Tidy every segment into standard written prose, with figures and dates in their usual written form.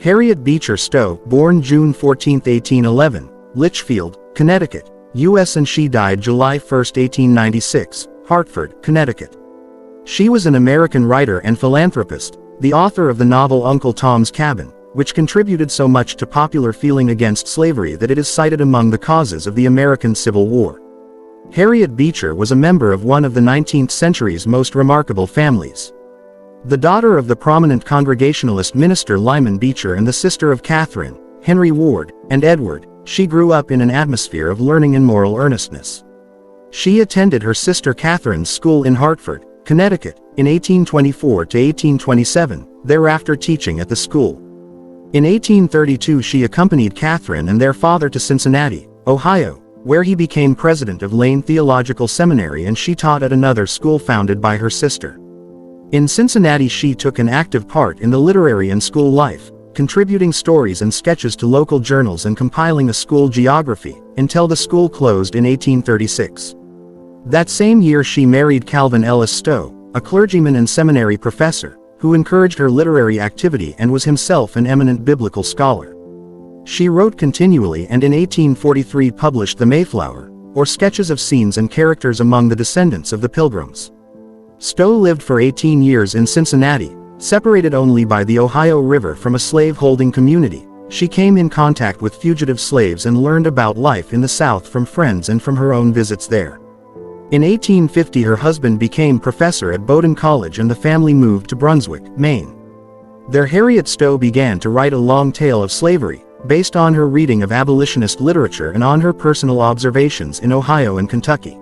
Harriet Beecher Stowe, born June 14, 1811, Litchfield, Connecticut, U.S. and she died July 1, 1896, Hartford, Connecticut. She was an American writer and philanthropist, the author of the novel Uncle Tom's Cabin, which contributed so much to popular feeling against slavery that it is cited among the causes of the American Civil War. Harriet Beecher was a member of one of the 19th century's most remarkable families. The daughter of the prominent Congregationalist minister Lyman Beecher and the sister of Catherine, Henry Ward, and Edward, she grew up in an atmosphere of learning and moral earnestness. She attended her sister Catherine's school in Hartford, Connecticut, in 1824 to 1827, thereafter teaching at the school. In 1832 she accompanied Catherine and their father to Cincinnati, Ohio, where he became president of Lane Theological Seminary, and she taught at another school founded by her sister. In Cincinnati she took an active part in the literary and school life, contributing stories and sketches to local journals and compiling a school geography, until the school closed in 1836. That same year she married Calvin Ellis Stowe, a clergyman and seminary professor, who encouraged her literary activity and was himself an eminent biblical scholar. She wrote continually and in 1843 published The Mayflower, or sketches of scenes and characters among the descendants of the Pilgrims. Stowe lived for 18 years in Cincinnati, separated only by the Ohio River from a slave-holding community. She came in contact with fugitive slaves and learned about life in the South from friends and from her own visits there. In 1850 her husband became professor at Bowdoin College and the family moved to Brunswick, Maine. There Harriet Stowe began to write a long tale of slavery, based on her reading of abolitionist literature and on her personal observations in Ohio and Kentucky.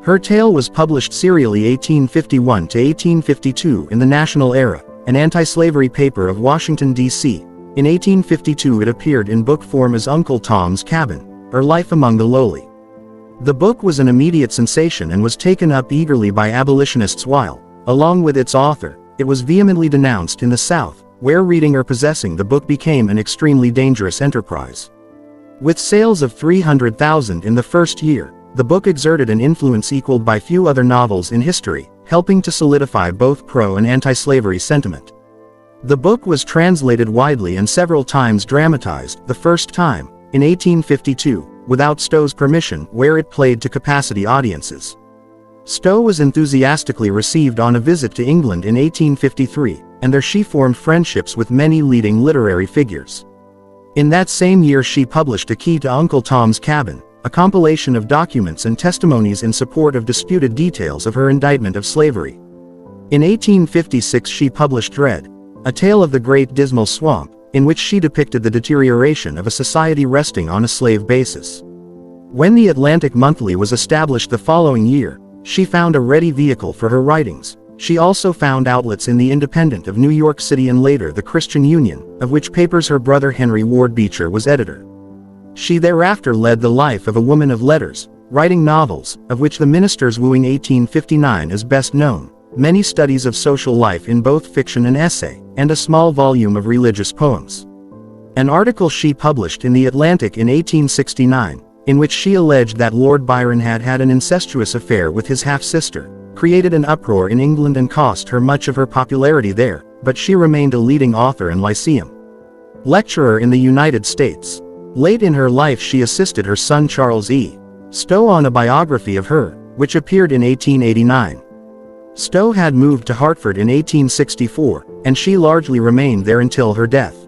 Her tale was published serially 1851 to 1852 in the National Era, an anti-slavery paper of Washington, D.C. In 1852 it appeared in book form as Uncle Tom's Cabin, or Life Among the Lowly. The book was an immediate sensation and was taken up eagerly by abolitionists while, along with its author, it was vehemently denounced in the South, where reading or possessing the book became an extremely dangerous enterprise. With sales of 300,000 in the first year, the book exerted an influence equaled by few other novels in history, helping to solidify both pro- and anti-slavery sentiment. The book was translated widely and several times dramatized, the first time, in 1852, without Stowe's permission, where it played to capacity audiences. Stowe was enthusiastically received on a visit to England in 1853, and there she formed friendships with many leading literary figures. In that same year she published A Key to Uncle Tom's Cabin, a compilation of documents and testimonies in support of disputed details of her indictment of slavery. In 1856 she published Dread, a tale of the Great Dismal Swamp, in which she depicted the deterioration of a society resting on a slave basis. When the Atlantic Monthly was established the following year, she found a ready vehicle for her writings. She also found outlets in the Independent of New York City and later the Christian Union, of which papers her brother Henry Ward Beecher was editor. She thereafter led the life of a woman of letters, writing novels, of which The Minister's Wooing 1859 is best known, many studies of social life in both fiction and essay, and a small volume of religious poems. An article she published in The Atlantic in 1869, in which she alleged that Lord Byron had had an incestuous affair with his half-sister, created an uproar in England and cost her much of her popularity there, but she remained a leading author and lyceum lecturer in the United States. Late in her life she assisted her son Charles E. Stowe on a biography of her, which appeared in 1889. Stowe had moved to Hartford in 1864, and she largely remained there until her death.